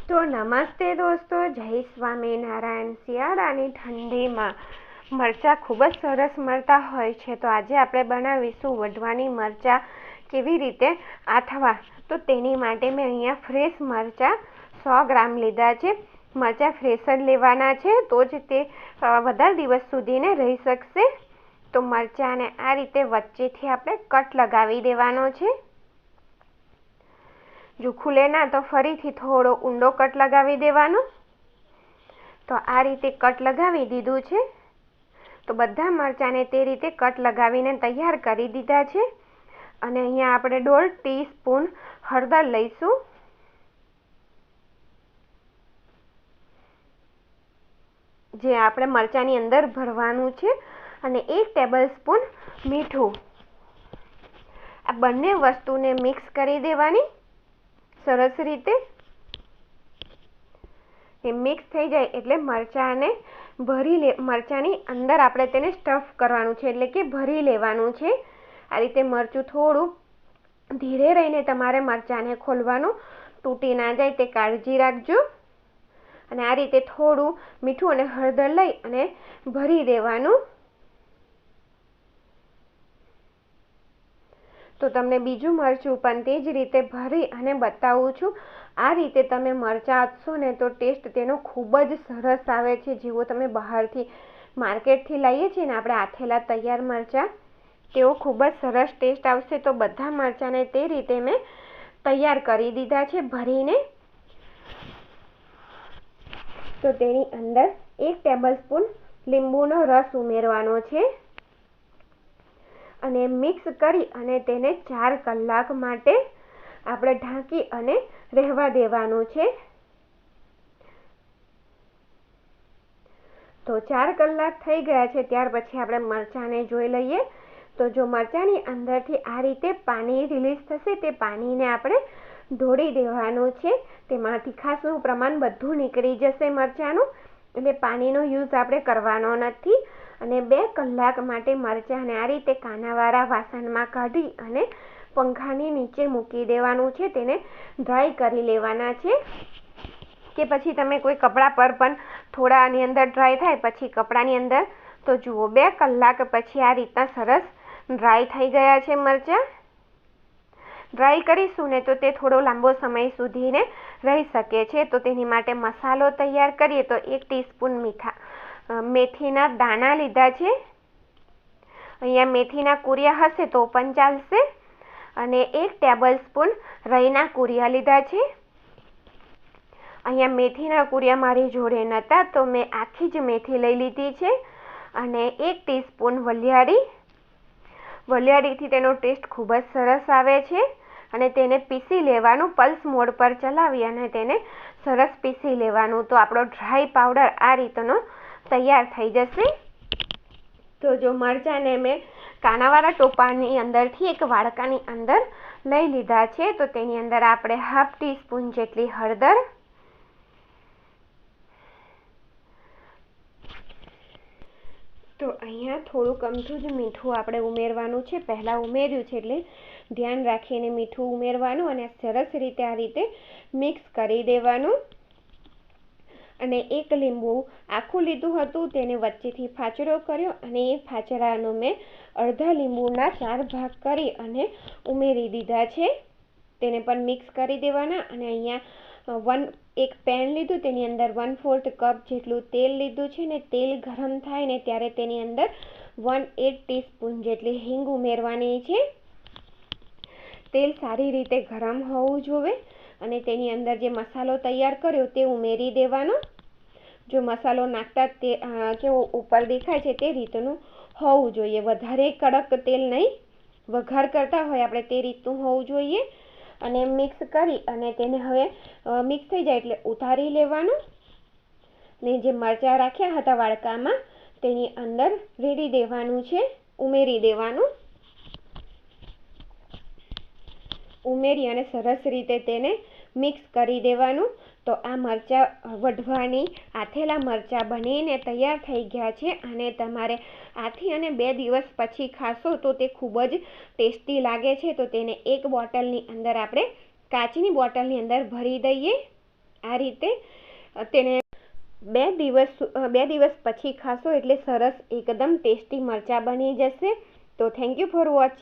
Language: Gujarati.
तो नमस्ते दोस्तों, जय स्वामीनारायण। શિયાળાની ઠંડીમાં મરચાં ખૂબ જ સરસ મળતા હોય છે, તો આજે આપણે બનાવીશું વઢવાની મરચાં કેવી રીતે આથવા। તો તેની માટે મેં અહીંયા ફ્રેશ મરચાં 100 ગ્રામ લીધા છે। મરચાં ફ્રેશ જ લેવાના છે, તો જ તે વધારે દિવસ સુધીને રહી શકશે। તો મરચાંને આ રીતે વચ્ચેથી આપણે કટ લગાવી દેવાનો છે। જો ખુલે ના તો ફરીથી થોડો ઊંડો કટ લગાવી દેવાનો। તો આ રીતે કટ લગાવી દીધું છે। તો બધા મરચાંને તે રીતે કટ લગાવીને તૈયાર કરી દીધા છે। અને અહીંયા આપણે 1.5 ટીસ્પૂન હળદર લઈશું, જે આપણે મરચાંની અંદર ભરવાનું છે, અને 1 ટેબલસ્પૂન મીઠું। આ બંને વસ્તુને મિક્સ કરી દેવાની સરસ રીતે। એ મિક્સ થઈ જાય એટલે મરચાંની અંદર આપણે તેને સ્ટફ કરવાનું છે, એટલે કે ભરી લેવાનું છે। આ રીતે મરચું થોડું ધીરે રહીને તમારે મરચાંને ખોલવાનું, તૂટી ના જાય તે કાળજી રાખજો। અને આ રીતે થોડું મીઠું અને હળદર લઈ અને ભરી દેવાનું। તો તમને બીજું મરચું પણ તે જ રીતે ભરી અને બતાવું છું। આ રીતે તમે મરચાં આથશો ને તો ટેસ્ટ તેનો ખૂબ જ સરસ આવે છે। જેવો તમે બહારથી માર્કેટથી લઈએ છીએ ને આપણે આથેલા તૈયાર મરચાં, તેવો ખૂબ જ સરસ ટેસ્ટ આવશે। તો બધા મરચાંને તે રીતે મેં તૈયાર કરી દીધા છે ભરીને। તો તેની અંદર 1 ટેબલસ્પૂન લીંબુનો રસ ઉમેરવાનો છે, અને મિક્સ કરી અને તેને 4 કલાક માટે આપણે ઢાંકી અને રહેવા દેવાનું છે। તો 4 કલાક થઈ ગયા છે, ત્યાર પછી આપણે મરચાંને જોઈ લઈએ। તો જો મરચાંની અંદરથી આ રીતે પાણી રિલીઝ થશે, તે પાણીને આપણે ઢોળી દેવાનું છે। તેમાંથી ખાસનું પ્રમાણ બધું નીકળી જશે મરચાંનું, એટલે પાણીનો યુઝ આપણે કરવાનો નથી। અને 2 કલાક માટે મરચાંને આ રીતે કાનાવાળા વાસણમાં કાઢી અને પંખાની નીચે મૂકી દેવાનું છે। તેને ડ્રાય કરી લેવાના છે, કે પછી તમે કોઈ કપડા પર પણ થોડાની અંદર ડ્રાય થાય પછી કપડાની અંદર। તો જુઓ 2 કલાક પછી આ રીતના સરસ ડ્રાય થઈ ગયા છે મરચાં। ડ્રાય કરીશું ને તો તે થોડો લાંબો સમય સુધીને રહી શકે છે। તો તેની માટે મસાલો તૈયાર કરીએ। તો 1 ટીસ્પૂન મેથીના દાણા લીધા છે। અહીંયા મેથીના કુરિયા હશે તો પણ ચાલશે। અને 1 ટેબલસ્પૂન રાઈના કુરિયા લીધા છે। અહીંયા મેથીના કુરિયા મારી જોડે નહોતા, તો મેં આખી જ મેથી લઈ લીધી છે। અને 1 ટીસ્પૂન વલિયાળીથી તેનો ટેસ્ટ ખૂબ જ સરસ આવે છે। અને તેને પીસી લેવાનું, પલ્સ મોડ પર ચલાવી અને તેને સરસ પીસી લેવાનું। તો આપણો ડ્રાય પાવડર આ રીતનો તૈયાર થઈ જશે। તો જો મરચાંને મેં કાનાવાળા ટોપાની અંદરથી એક વાડકાની અંદર લઈ લીધા છે। તો તેની અંદર આપણે 1/2 ટીસ્પૂન જેટલી હળદર, તો અહીંયા થોડુંક અમથું જ મીઠું આપણે ઉમેરવાનું છે। પહેલાં ઉમેર્યું છે એટલે ધ્યાન રાખીને મીઠું ઉમેરવાનું, અને સરસ રીતે આ રીતે મિક્સ કરી દેવાનું। અને 1 લીંબુ આખું લીધું હતું, તેને વચ્ચેથી ફાચડો કર્યો, અને એ ફાચડાનો મેં અડધા લીંબુના 4 ભાગ કરી અને ઉમેરી દીધા છે। તેને પણ મિક્સ કરી દેવાના। અને અહીંયા એક પેન લીધું, તેની અંદર 1/4 કપ જેટલું તેલ લીધું છે, ને તેલ ગરમ થાય ને ત્યારે તેની અંદર 1/8 ટીસ્પૂન જેટલી હિંગ ઉમેરવાની છે। તેલ સારી રીતે ગરમ હોવું જોઈએ, અને તેની અંદર જે મસાલો તૈયાર કર્યો તે ઉમેરી દેવાનો। જો મસાલો નાખતા તે કેવો ઉપર દેખાય છે તે રીતનું હોવું જોઈએ, વધારે કડક તેલ નહીં, વઘાર કરતા હોય આપણે તે રીતનું હોવું જોઈએ। અને મિક્સ કરી અને તેને હવે મિક્સ થઈ જાય એટલે ઉતારી લેવાનું, ને જે મરચાં રાખ્યા હતા વાડકામાં તેની અંદર રેડી દેવાનું છે, ઉમેરી દેવાનું। ઉમેરી અને સરસ રીતે તેને મિક્સ કરી દેવાનું। તો આ મરચાં વઢવાની આથેલા મરચાં બનીને તૈયાર થઈ ગયા છે, અને તમારે આથી અને 2 દિવસ પછી ખાશો તો તે ખૂબ જ ટેસ્ટી લાગે છે। તો તેને એક બોટલની અંદર આપણે કાચની બોટલની અંદર ભરી દઈએ। આ રીતે તેને 2 દિવસ પછી ખાશો એટલે સરસ એકદમ ટેસ્ટી મરચાં બની જશે. તો થેન્ક યુ ફોર વોચિંગ.